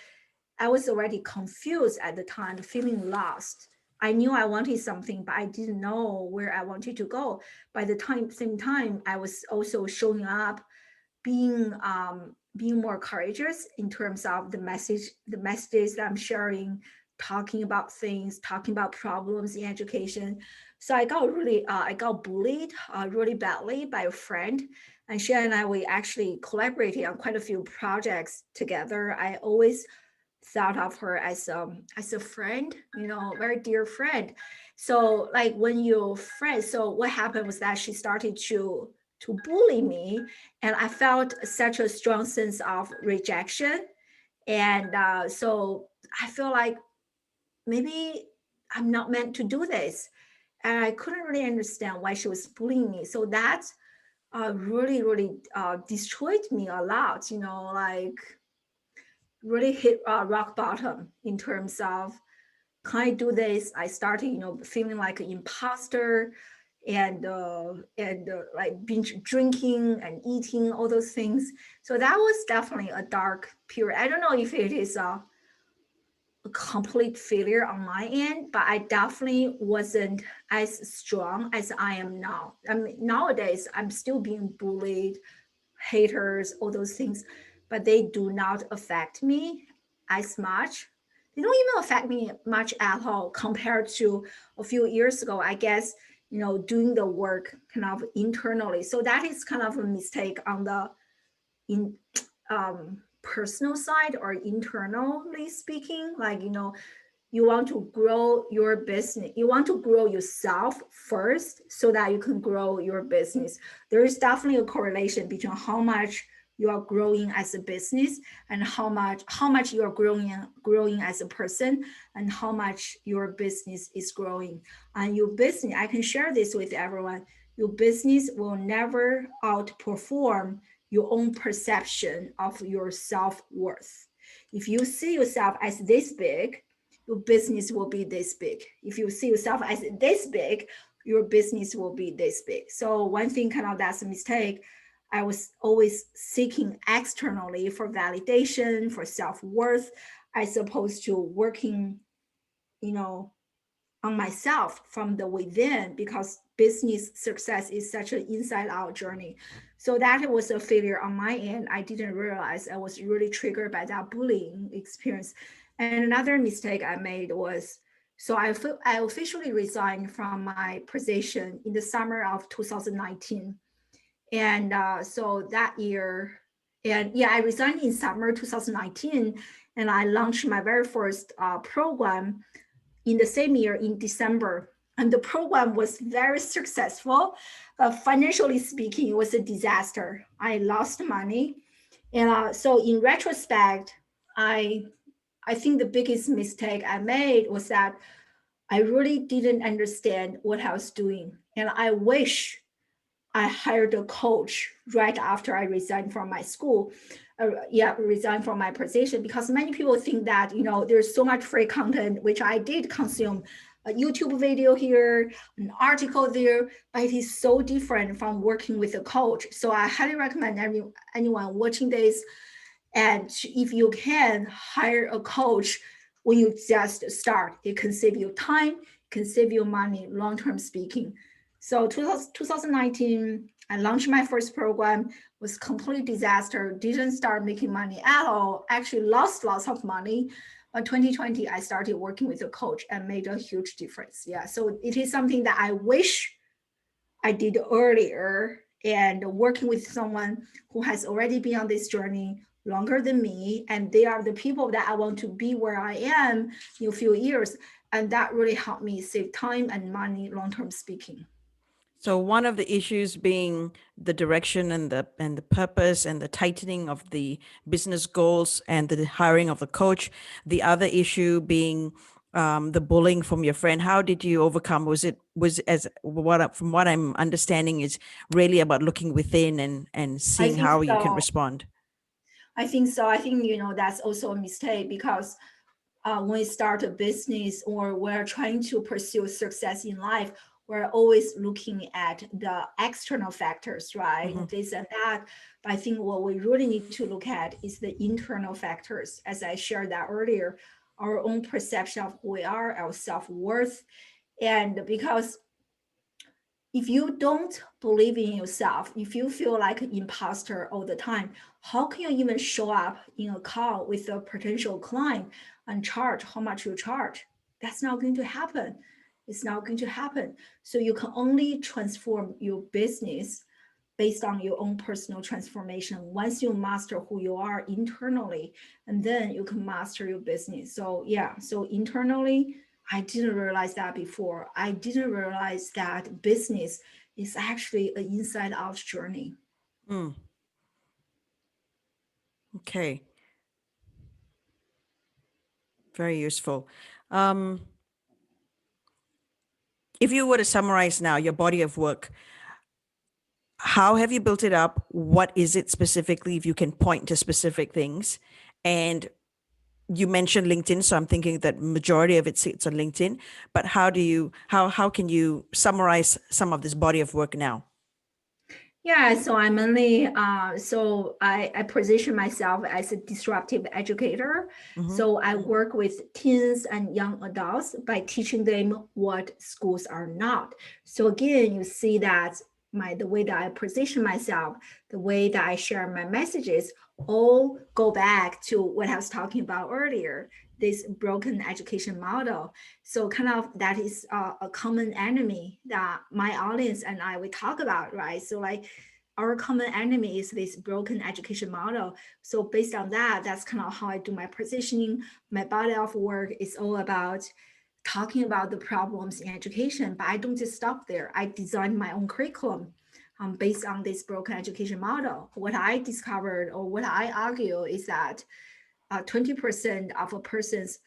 I was already confused at the time, feeling lost. I knew I wanted something, but I didn't know where I wanted to go. By the same time, I was also showing up, being more courageous in terms of the messages that I'm sharing, talking about things, talking about problems in education. So I got bullied really badly by a friend, and she and I we actually collaborated on quite a few projects together. I always thought of her as a friend, very dear friend. So like when you're friends, so what happened was that she started to bully me, and I felt such a strong sense of rejection. And so I feel like maybe I'm not meant to do this, and I couldn't really understand why she was bullying me. So that really destroyed me a lot. Like really hit rock bottom in terms of, can I do this? I started, feeling like an imposter, and like binge drinking and eating all those things. So that was definitely a dark period. I don't know if it is a complete failure on my end, but I definitely wasn't as strong as I am now. I mean, nowadays I'm still being bullied, haters, all those things, but they do not affect me as much. They don't even affect me much at all compared to a few years ago, I guess, doing the work kind of internally. So that is kind of a mistake on the in personal side or internally speaking. Like, you want to grow your business, you want to grow yourself first so that you can grow your business. There is definitely a correlation between how much you are growing as a business and how much you are growing as a person, and how much your business is growing. And your business, I can share this with everyone, your business will never outperform your own perception of your self-worth. If you see yourself as this big, your business will be this big. If you see yourself as this big, your business will be this big. So one thing kind of that's a mistake. I was always seeking externally for validation, for self-worth, as opposed to working, you know, on myself from the within, because business success is such an inside out journey. So that was a failure on my end. I didn't realize I was really triggered by that bullying experience. And another mistake I made was, so I officially resigned from my position in the summer of 2019. And so that year, and yeah, I resigned in summer 2019, and I launched my very first program in the same year in December. And the program was very successful. Financially speaking, it was a disaster. I lost money. And so in retrospect, I I think the biggest mistake I made was that I really didn't understand what I was doing. And I wish I hired a coach right after I resigned from my school. Resigned from my position, because many people think that, there's so much free content, which I did consume, a YouTube video here, an article there, but it is so different from working with a coach. So I highly recommend anyone watching this, and if you can hire a coach when you just start, it can save you time, can save you money, long-term speaking. So 2019, I launched my first program, was complete disaster, didn't start making money at all, actually lost lots of money. But 2020, I started working with a coach and made a huge difference. Yeah, so it is something that I wish I did earlier, and working with someone who has already been on this journey longer than me, and they are the people that I want to be where I am in a few years. And that really helped me save time and money, long-term speaking. So one of the issues being the direction and the purpose and the tightening of the business goals and the hiring of the coach. The other issue being the bullying from your friend. How did you overcome? Was as what from what I'm understanding is really about looking within and I seeing think how you can so. respond. I think so. I think, that's also a mistake because when we start a business or we're trying to pursue success in life, we're always looking at the external factors, right? Hmm. This and that. But I think what we really need to look at is the internal factors. As I shared that earlier, our own perception of who we are, our self worth. And because if you don't believe in yourself, if you feel like an imposter all the time, how can you even show up in a call with a potential client and charge how much you charge? That's not going to happen. It's not going to happen. So you can only transform your business based on your own personal transformation. Once you master who you are internally, and then you can master your business. So yeah, so internally, I didn't realize that before. I didn't realize that business is actually an inside out journey. Mm, okay, very useful. Um, if you were to summarize now your body of work, how have you built it up? What is it specifically, if you can point to specific things? And you mentioned LinkedIn, so I'm thinking that majority of it sits on LinkedIn. But how can you summarize some of this body of work now? Yeah, so I'm only I position myself as a disruptive educator. Mm-hmm. So I work with teens and young adults by teaching them what schools are not. So again, you see that the way that I position myself, the way that I share my messages, all go back to what I was talking about earlier, this broken education model. So kind of that is a common enemy that my audience and I we talk about, right? So like our common enemy is this broken education model. So based on that, that's kind of how I do my positioning. My body of work is all about talking about the problems in education, but I don't just stop there. I design my own curriculum based on this broken education model. What I discovered or what I argue is that 20% of a person's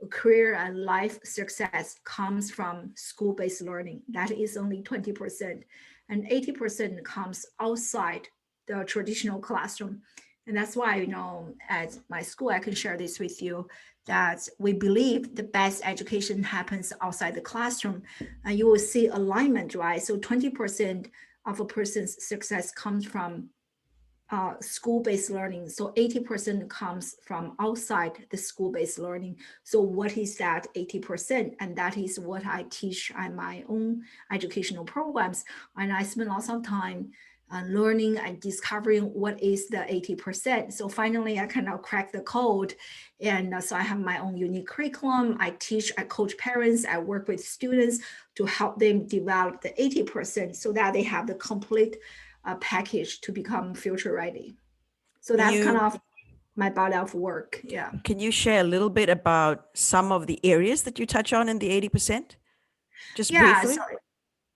career and life success comes from school-based learning. That is only 20%. And 80% comes outside the traditional classroom. And that's why, at my school, I can share this with you that we believe the best education happens outside the classroom. And you will see alignment, right? So 20% of a person's success comes from school-based learning. So 80% comes from outside the school-based learning. So what is that 80%? And that is what I teach on my own educational programs. And I spend lots of time learning and discovering what is the 80%. So finally, I kind of crack the code. And so I have my own unique curriculum. I teach, I coach parents, I work with students to help them develop the 80% so that they have the complete package to become future ready. So Can that's kind you of my body of work. Yeah. can you share a little bit about some of the areas that you touch on in the 80%? Just Yeah. So briefly.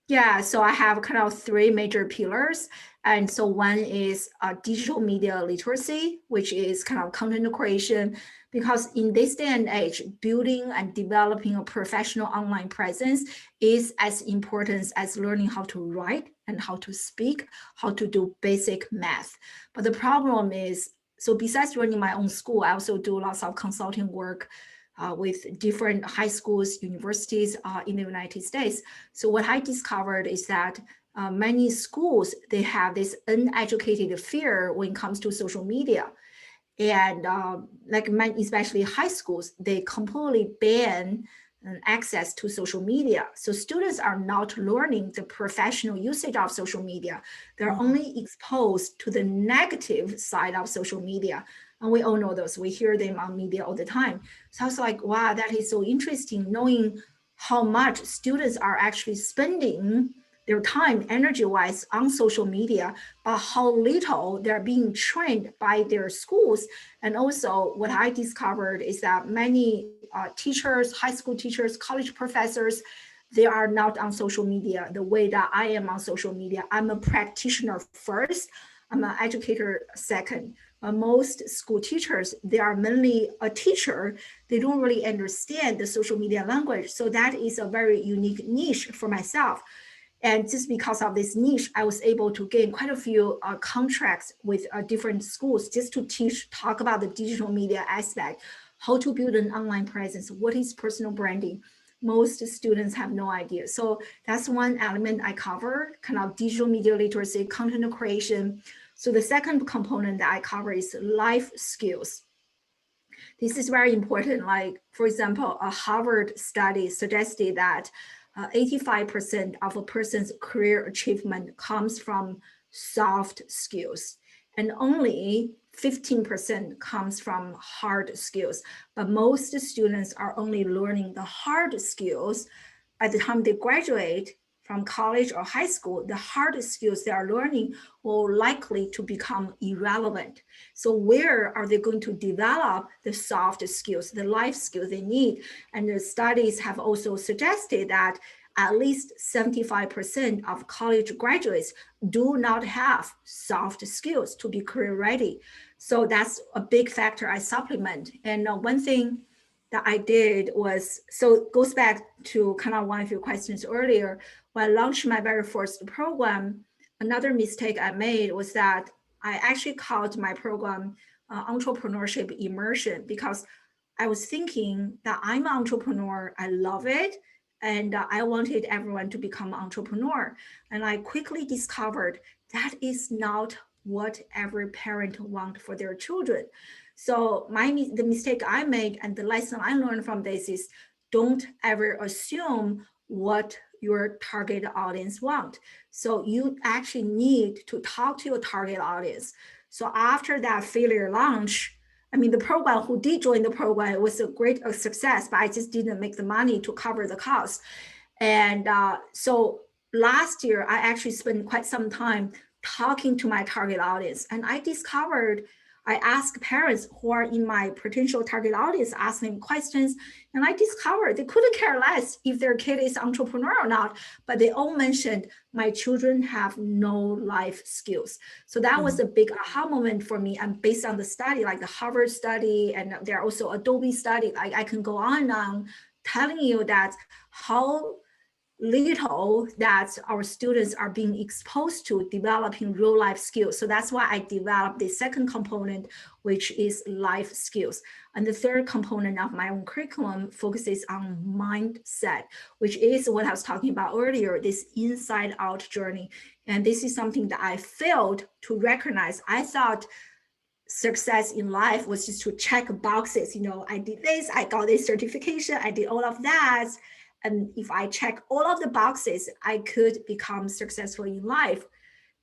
Yeah, so I have kind of three major pillars. And so one is digital media literacy, which is kind of content creation, because in this day and age, building and developing a professional online presence is as important as learning how to write and how to speak, how to do basic math. But the problem is, so besides running my own school, I also do lots of consulting work with different high schools, universities in the United States. So what I discovered is that many schools, they have this uneducated fear when it comes to social media. And especially high schools, they completely ban access to social media. So students are not learning the professional usage of social media. They're Mhm. only exposed to the negative side of social media. And we all know those. We hear them on media all the time. So I was like, wow, that is so interesting, knowing how much students are actually spending their time energy wise on social media, but how little they're being trained by their schools. And also, what I discovered is that many teachers, high school teachers, college professors, they are not on social media the way that I am on social media. I'm a practitioner first, I'm an educator second. Most school teachers, they are mainly a teacher. They don't really understand the social media language. So that is a very unique niche for myself. And just because of this niche, I was able to gain quite a few contracts with different schools just to talk about the digital media aspect, how to build an online presence, what is personal branding. Most students have no idea. So that's one element I cover, kind of digital media literacy, content creation. So the second component that I cover is life skills. This is very important. Like, for example, a Harvard study suggested that 85% of a person's career achievement comes from soft skills, and only 15% comes from hard skills. But most students are only learning the hard skills by the time they graduate from college or high school. The hard skills they are learning will likely to become irrelevant. So where are they going to develop the soft skills, the life skills they need? And the studies have also suggested that at least 75% of college graduates do not have soft skills to be career ready. So that's a big factor I supplement. And one thing that I did was, so it goes back to kind of one of your questions earlier. When I launched my very first program, another mistake I made was that I actually called my program Entrepreneurship Immersion, because I was thinking that I'm an entrepreneur, I love it, and I wanted everyone to become an entrepreneur. And I quickly discovered that is not what every parent wants for their children. So the mistake I make and the lesson I learned from this is, don't ever assume what your target audience want. So you actually need to talk to your target audience. So after that failure launch, I mean, the program who did join the program, it was a great success, but I just didn't make the money to cover the cost. And so last year, I actually spent quite some time talking to my target audience. And I discovered, I asked parents who are in my potential target audience, ask them questions. And I discovered they couldn't care less if their kid is entrepreneur or not, but they all mentioned my children have no life skills. So that was Mhm. a big aha moment for me. And based on the study, like the Harvard study, and there are also Adobe study, I can go on and on telling you that how little that our students are being exposed to developing real life skills. So that's why I developed the second component, which is life skills. And the third component of my own curriculum focuses on mindset, which is what I was talking about earlier, this inside out journey. And this is something that I failed to recognize. I thought success in life was just to check boxes. You know, I did this, I got this certification, I did all of that. And if I check all of the boxes, I could become successful in life.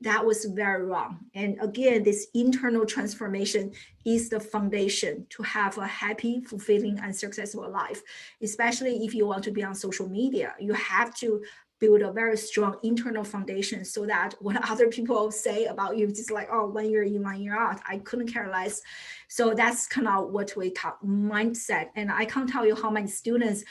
That was very wrong. And again, this internal transformation is the foundation to have a happy, fulfilling, and successful life. Especially if you want to be on social media, you have to build a very strong internal foundation so that what other people say about you, just like, oh, 1 year in, 1 year out, I couldn't care less. So that's kind of what we talk mindset. And I can't tell you how many students,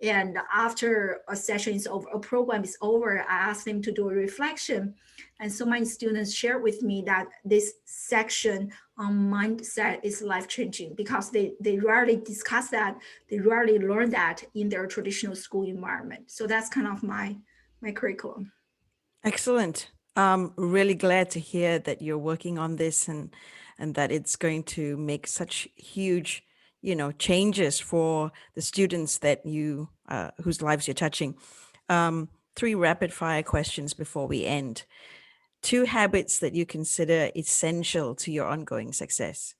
and after a session is over, a program is over, I asked them to do a reflection. And so many students shared with me that this section on mindset is life-changing, because they rarely discuss that, they rarely learn that in their traditional school environment. So that's kind of my curriculum. Excellent. Really glad to hear that you're working on this, and that it's going to make such huge, changes for the students that you whose lives you're touching. Three rapid fire questions before we end. Two habits that you consider essential to your ongoing success.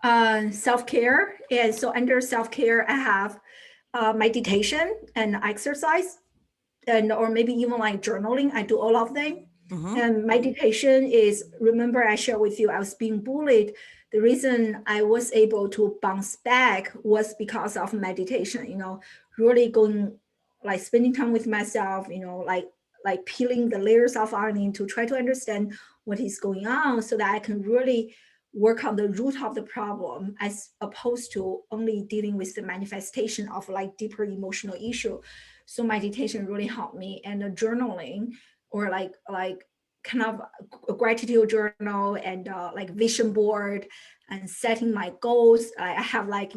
Self-care. And so under self-care, I have meditation and exercise, and or maybe even like journaling. I do all of them. Mm-hmm. And meditation is, remember I shared with you, I was being bullied. The reason I was able to bounce back was because of meditation, really going, like spending time with myself, like peeling the layers of onion to try to understand what is going on so that I can really work on the root of the problem, as opposed to only dealing with the manifestation of like deeper emotional issue. So meditation really helped me, and the journaling, or like kind of a gratitude journal, and like vision board, and setting my goals. I have like,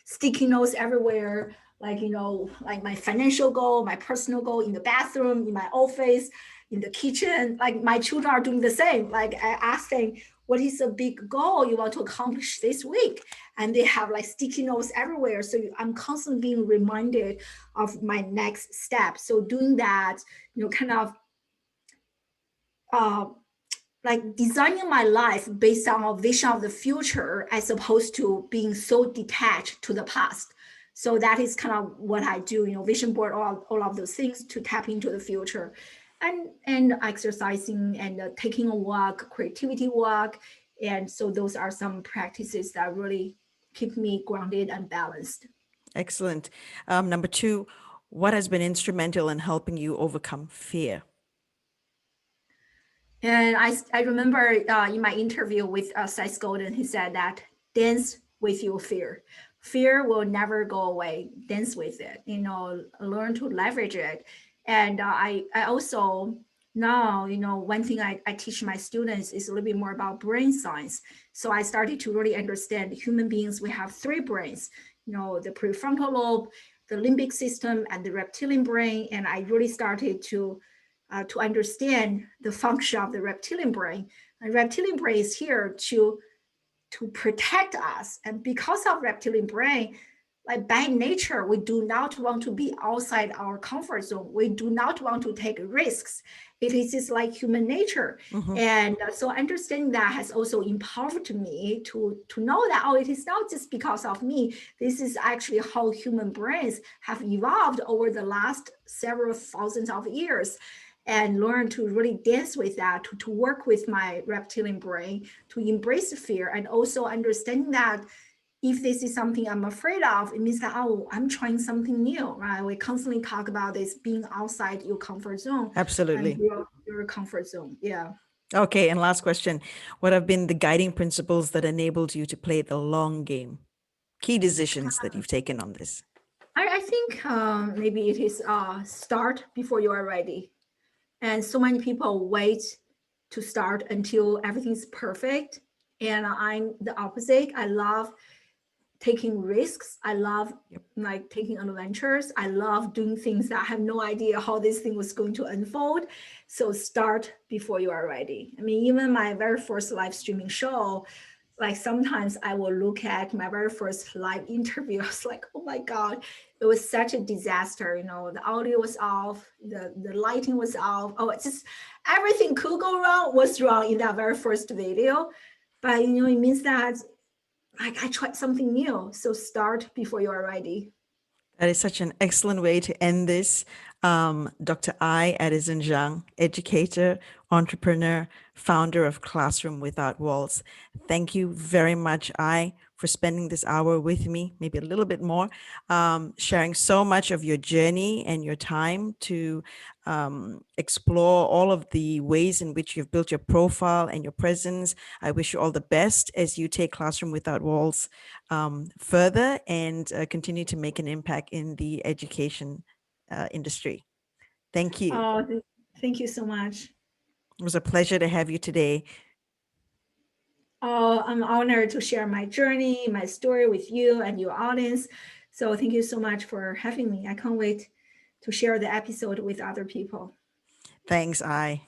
sticky notes everywhere, like, like my financial goal, my personal goal, in the bathroom, in my office, in the kitchen. Like my children are doing the same. Like I ask them, what is a big goal you want to accomplish this week? And they have like sticky notes everywhere. So I'm constantly being reminded of my next step. So doing that, kind of uh, like designing my life based on a vision of the future, as opposed to being so detached to the past. So that is kind of what I do, vision board, all of those things to tap into the future, and exercising, and taking a walk, creativity walk. And so those are some practices that really keep me grounded and balanced. Excellent. Number two, what has been instrumental in helping you overcome fear? And I remember in my interview with Seth Godin, he said that dance with your fear. Fear will never go away. Dance with it. Learn to leverage it. And I also now, one thing I teach my students is a little bit more about brain science. So I started to really understand human beings. We have three brains. The prefrontal lobe, the limbic system, and the reptilian brain. And I really started to understand the function of the reptilian brain. And reptilian brain is here to protect us. And because of reptilian brain, like by nature, we do not want to be outside our comfort zone. We do not want to take risks. It is just like human nature. Mhm. And so understanding that has also empowered me to know that, oh, it is not just because of me. This is actually how human brains have evolved over the last several thousands of years, and learn to really dance with that, to work with my reptilian brain, to embrace the fear, and also understanding that if this is something I'm afraid of, it means that, oh, I'm trying something new, right? We constantly talk about this being outside your comfort zone and Absolutely. your comfort zone. Yeah. Okay, and last question. What have been the guiding principles that enabled you to play the long game? Key decisions that you've taken on this. I think maybe it is start before you are ready. And so many people wait to start until everything's perfect. And I'm the opposite. I love taking risks. I love Yep. like taking adventures. I love doing things that I have no idea how this thing was going to unfold. So start before you are ready. I mean, even my very first live streaming show, like sometimes I will look at my very first live interview. I was like, oh my God, it was such a disaster. The audio was off, the lighting was off. Oh, it's just everything could go wrong was wrong in that very first video. But it means that like I tried something new. So start before you are ready. That is such an excellent way to end this. Dr. Addyson-Zhang, educator, entrepreneur, founder of Classroom Without Walls. Thank you very much, for spending this hour with me, maybe a little bit more, sharing so much of your journey and your time to explore all of the ways in which you've built your profile and your presence. I wish you all the best as you take Classroom Without Walls further and continue to make an impact in the education industry. Thank you. Oh, thank you so much. It was a pleasure to have you today. Oh, I'm honored to share my journey, my story with you and your audience. So thank you so much for having me. I can't wait to share the episode with other people. Thanks, I.